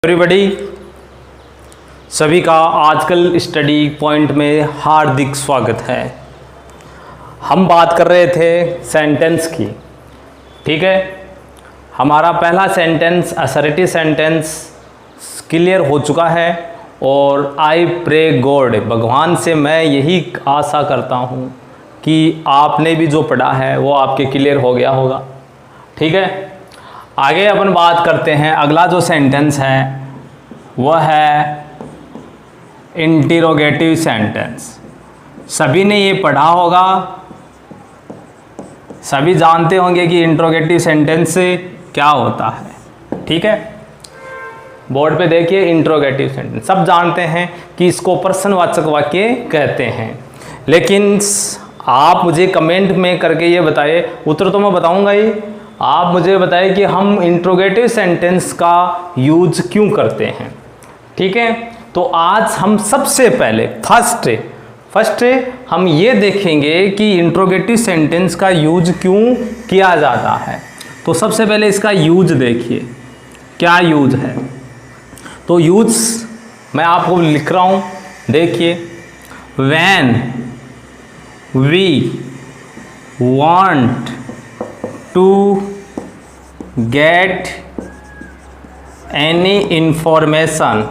Everybody, सभी का आजकल स्टडी पॉइंट में हार्दिक स्वागत है। हम बात कर रहे थे सेंटेंस की, ठीक है। हमारा पहला सेंटेंस असर्टिव सेंटेंस क्लियर हो चुका है और आई प्रे गॉड, भगवान से मैं यही आशा करता हूँ कि आपने भी जो पढ़ा है वो आपके क्लियर हो गया होगा, ठीक है। आगे अपन बात करते हैं। अगला जो सेंटेंस है वह है इंटरोगेटिव सेंटेंस। सभी ने ये पढ़ा होगा, सभी जानते होंगे कि इंटरोगेटिव सेंटेंस क्या होता है, ठीक है। बोर्ड पे देखिए, इंटरोगेटिव सेंटेंस सब जानते हैं कि इसको प्रश्नवाचक वाक्य कहते हैं। लेकिन आप मुझे कमेंट में करके ये बताइए, उत्तर तो मैं बताऊंगा ही, आप मुझे बताइए कि हम इंटरोगेटिव सेंटेंस का यूज क्यों करते हैं, ठीक है। तो आज हम सबसे पहले फर्स्ट हम ये देखेंगे कि इंटरोगेटिव सेंटेंस का यूज क्यों किया जाता है। तो सबसे पहले इसका यूज देखिए, क्या यूज है। तो यूज मैं आपको लिख रहा हूँ, देखिए। When we want to get any information,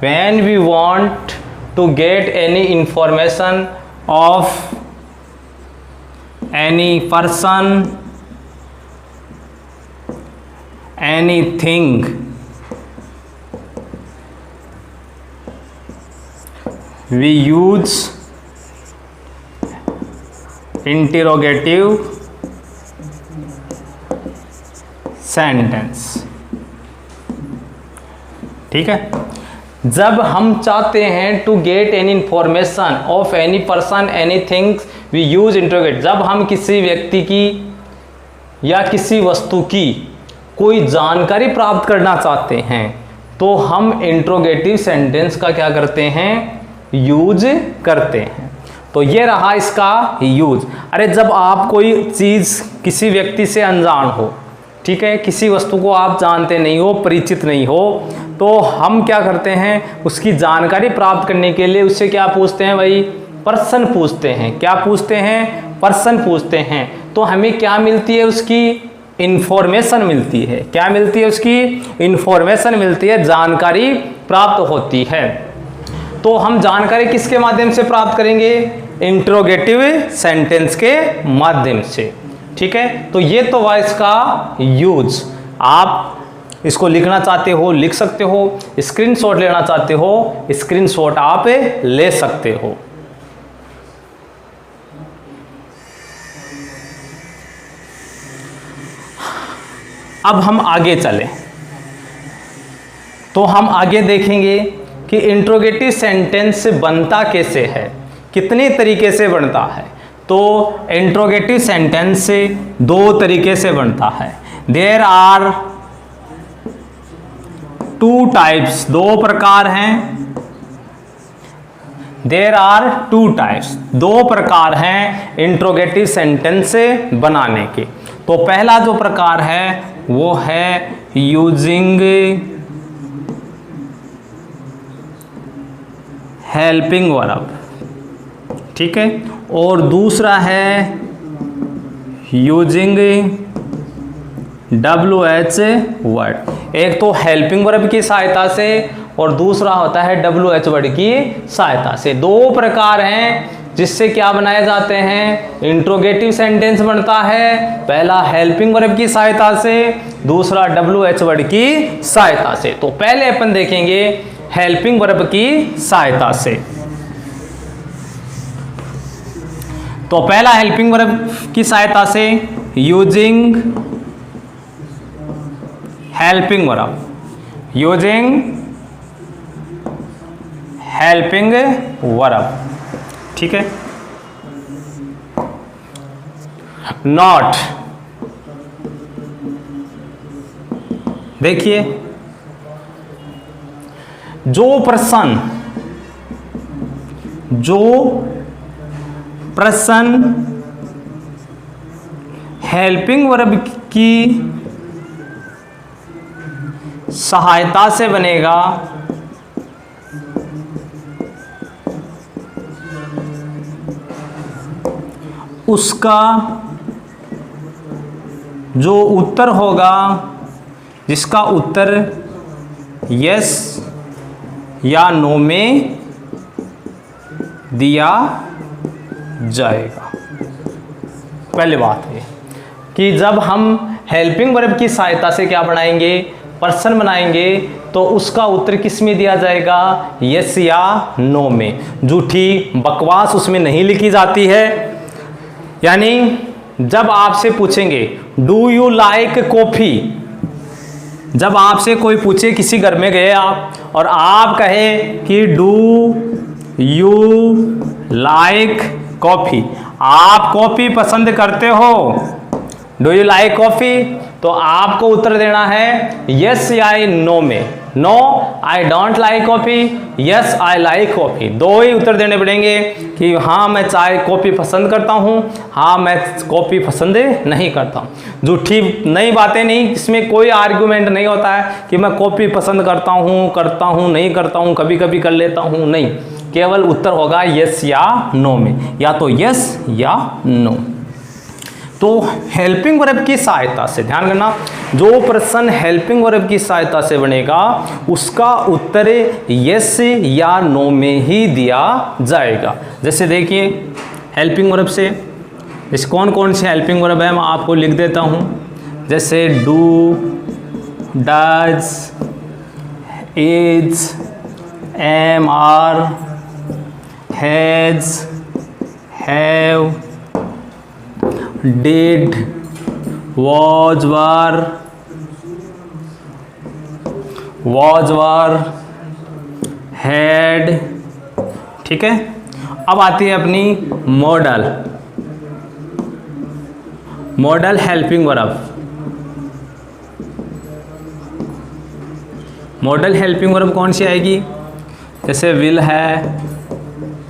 when we want to get any information of any person, anything, we use interrogative sentence, ठीक है। जब हम चाहते हैं to get any information of any person anything, we use interrogate. जब हम किसी व्यक्ति की या किसी वस्तु की कोई जानकारी प्राप्त करना चाहते हैं तो हम इंटरोगेटिव सेंटेंस का क्या करते हैं, यूज करते हैं। तो ये रहा इसका यूज। अरे जब आप कोई चीज़ किसी व्यक्ति से अनजान हो, ठीक है, किसी वस्तु को आप जानते नहीं हो, परिचित नहीं हो, तो हम क्या करते हैं, उसकी जानकारी प्राप्त करने के लिए उससे क्या पूछते हैं भाई, पर्सन पूछते हैं। क्या पूछते हैं, पर्सन पूछते हैं। तो हमें क्या मिलती है, उसकी इंफॉर्मेशन मिलती है। क्या मिलती है, उसकी इंफॉर्मेशन मिलती है, जानकारी प्राप्त होती है। तो हम जानकारी किसके माध्यम से प्राप्त करेंगे, इंटरोगेटिव सेंटेंस के माध्यम से, ठीक है। तो ये तो हुआ इसका यूज। आप इसको लिखना चाहते हो लिख सकते हो, स्क्रीनशॉट लेना चाहते हो स्क्रीनशॉट आप ले सकते हो। अब हम आगे चलें तो हम आगे देखेंगे कि इंटरोगेटिव सेंटेंस बनता कैसे है, कितने तरीके से बनता है। तो इंटरोगेटिव सेंटेंस दो तरीके से बनता है। देयर आर टू टाइप्स, दो प्रकार हैं। देयर आर टू टाइप्स, दो प्रकार हैं इंटरोगेटिव सेंटेंस बनाने के। तो पहला जो प्रकार है वो है यूजिंग हेल्पिंग वर्ब, ठीक है। और दूसरा है यूजिंग WH वर्ड। एक तो हेल्पिंग वर्ब की सहायता से और दूसरा होता है WH वर्ड की सहायता से। दो प्रकार हैं जिससे क्या बनाए जाते हैं, इंटरोगेटिव सेंटेंस बनता है। पहला हेल्पिंग वर्ब की सहायता से, दूसरा WH वर्ड की सहायता से। तो पहले अपन देखेंगे हेल्पिंग वर्ब की सहायता से। तो पहला हेल्पिंग वर्ब की सहायता से using helping verb, using helping verb, ठीक है। नॉट, देखिए, जो प्रश्न हेल्पिंग वर्ब की सहायता से बनेगा, उसका जो उत्तर होगा, जिसका उत्तर यस या नो में दिया जाएगा। पहली बात है कि जब हम हेल्पिंग वर्ब की सहायता से क्या बनाएंगे, पर्सन बनाएंगे, तो उसका उत्तर किस में दिया जाएगा, यस या नो में। झूठी बकवास उसमें नहीं लिखी जाती है। यानी जब आपसे पूछेंगे डू यू लाइक कॉफी, जब आपसे कोई पूछे, किसी घर में गए आप और आप कहे कि डू यू लाइक कॉफी, आप कॉफी पसंद करते हो, डू यू लाइक कॉफी, तो आपको उत्तर देना है यस या नो में। No I don't like coffee, yes I like coffee. दो ही उत्तर देने पड़ेंगे कि हाँ मैं चाय कॉफी पसंद करता हूँ, हाँ मैं कॉफी पसंद नहीं करता हूँ। झूठी नई बातें नहीं, इसमें कोई आर्गुमेंट नहीं होता है कि मैं कॉफी पसंद करता हूँ नहीं करता हूँ, कभी कभी कर लेता हूँ, नहीं। केवल उत्तर होगा यस या नो में, या तो यस या नो। तो हेल्पिंग वर्ब की सहायता से, ध्यान करना, जो प्रश्न हेल्पिंग वर्ब की सहायता से बनेगा उसका उत्तर यस या नो में ही दिया जाएगा। जैसे देखिए हेल्पिंग वर्ब से जैसे कौन कौन से हेल्पिंग वर्ब है मैं आपको लिख देता हूँ। जैसे do, does, is, am, are, has, have, did, was, were, had, ठीक है। अब आती है अपनी model helping verb. Model helping verb कौन सी आएगी, जैसे विल है,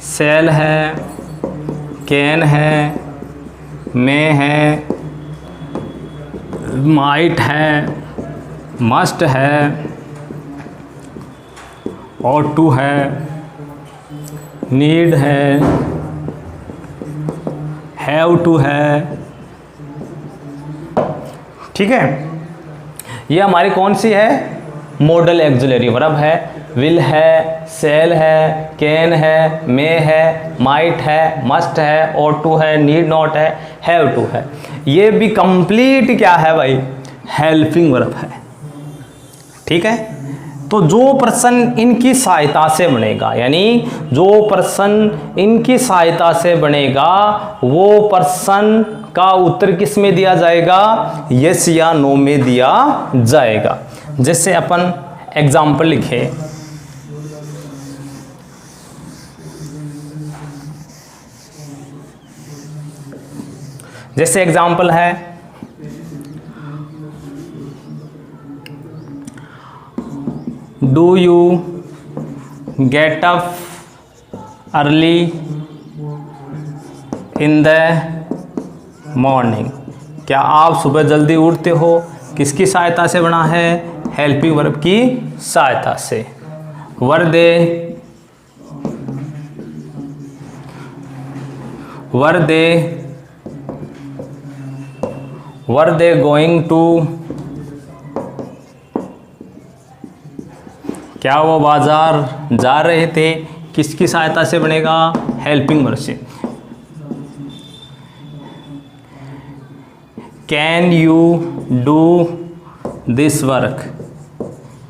सेल है, कैन है, में है, माइट है, मस्ट है, ought to है, नीड है, हैव टू है, ठीक है। ये हमारी कौन सी है, मॉडल एक्सिलरी वर्ब है। विल है, सेल है, कैन है, मे है, माइट है, मस्ट है, ought to है, नीड नॉट है, हैव टू है। ये भी कंप्लीट क्या है भाई, हेल्पिंग वर्ब है, ठीक है। तो जो प्रश्न इनकी सहायता से बनेगा, यानी जो प्रश्न इनकी सहायता से बनेगा वो प्रश्न का उत्तर किस में दिया जाएगा, यस या नो में दिया जाएगा। जैसे अपन एग्जाम्पल लिखे, जैसे एग्जाम्पल है do you get up early in the morning, क्या आप सुबह जल्दी उठते हो, किसकी सहायता से बना है, हेल्पिंग वर्ब की सहायता से। वर दे गोइंग टू, क्या वो बाजार जा रहे थे, किसकी सहायता से बनेगा, हेल्पिंग वर्ब से। Can you do this work,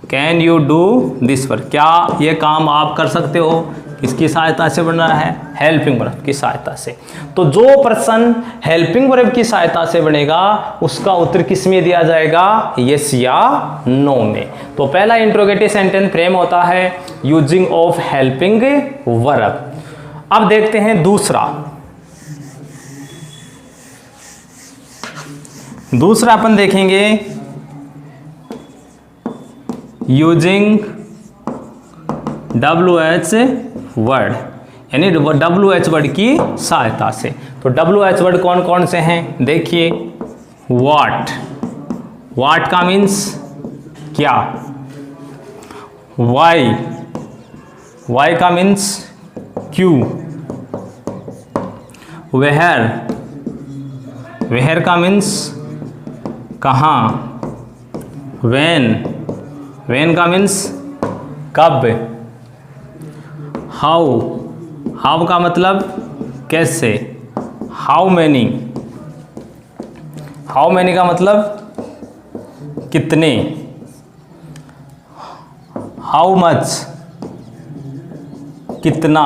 can you do this work, क्या ये काम आप कर सकते हो, किसकी सहायता से बन रहा है, हेल्पिंग वर्ब की सहायता से। तो जो प्रश्न हेल्पिंग वर्ब की सहायता से बनेगा उसका उत्तर किस में दिया जाएगा, यस या नो में। तो पहला इंट्रोगेटिव सेंटेंस फ्रेम होता है यूजिंग ऑफ हेल्पिंग वर्ब। अब देखते हैं दूसरा अपन देखेंगे यूजिंग WH वर्ड, यानी WH वर्ड की सहायता से। तो WH वर्ड कौन कौन से हैं, देखिए वाट का मीन्स क्या, वाई, वाई का मीन्स क्यों। वेयर, वेयर का मीन्स कहाँ। व्हेन, व्हेन का मीन्स कब। हाउ, हाउ का मतलब कैसे। हाउ मैनी, हाउ मैनी का मतलब कितने। हाउ मच, कितना।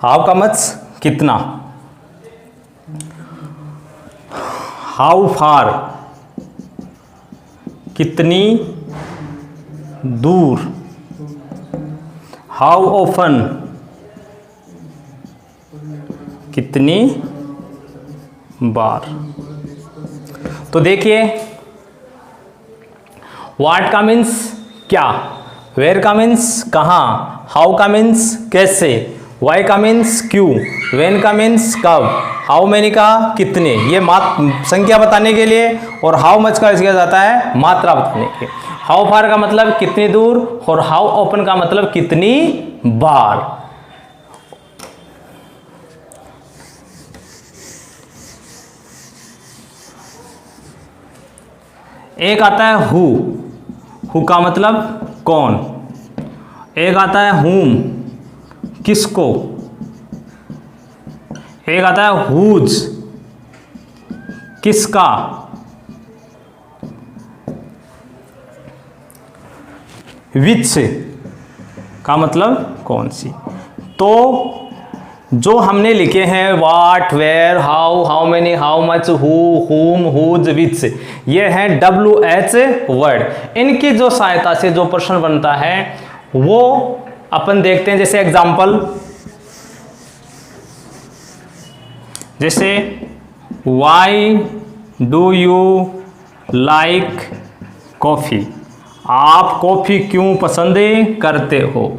हाउ का मच कितना। हाउ फार, कितनी दूर। हाउ ऑफन, कितनी बार। तो देखिए, व्हाट का मीन्स क्या, वेयर का मीन्स कहाँ, हाउ का मीन्स कैसे, वाई का मीन्स क्यों, व्हेन का मीन्स कब, हाउ मैनी का कितने, ये संख्या बताने के लिए, और हाउ मच का किया जाता है मात्रा बताने के लिए। हाउ फार का मतलब कितनी दूर, और हाउ ओपन का मतलब कितनी बार। एक आता है हु, हु का मतलब कौन। एक आता है हुम, किसको। एक आता है हुज, किसका। विच का मतलब कौन सी। तो जो हमने लिखे हैं what, where, how, how many, how much, who, whom, whose, which, ये हैं WH वर्ड। इनकी जो सहायता से जो प्रश्न बनता है वो अपन देखते हैं। जैसे एग्जाम्पल, जैसे why do you like coffee, आप कॉफ़ी क्यों पसंद करते हो।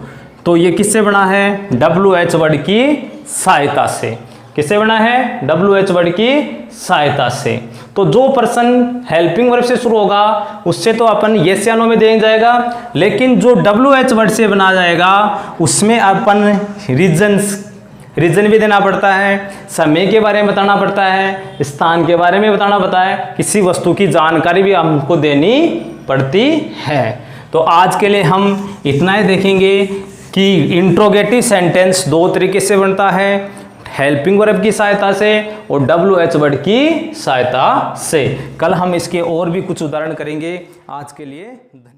तो ये किससे बना है, WH वर्ड की सहायता से। किससे बना है, WH वर्ड की सहायता से। तो जो प्रश्न हेल्पिंग वर्ब से शुरू होगा उससे तो अपन यस या नो में दे जाएगा, लेकिन जो WH वर्ड से बना जाएगा उसमें अपन रीजन भी देना पड़ता है, समय के बारे में बताना पड़ता है, स्थान के बारे में बताना पड़ता है, किसी वस्तु की जानकारी भी हमको देनी पड़ती है। तो आज के लिए हम इतना ही देखेंगे कि इंट्रोगेटिव सेंटेंस दो तरीके से बनता है, हेल्पिंग वर्ब की सहायता से और WH वर्ड की सहायता से। कल हम इसके और भी कुछ उदाहरण करेंगे। आज के लिए धन्यवाद।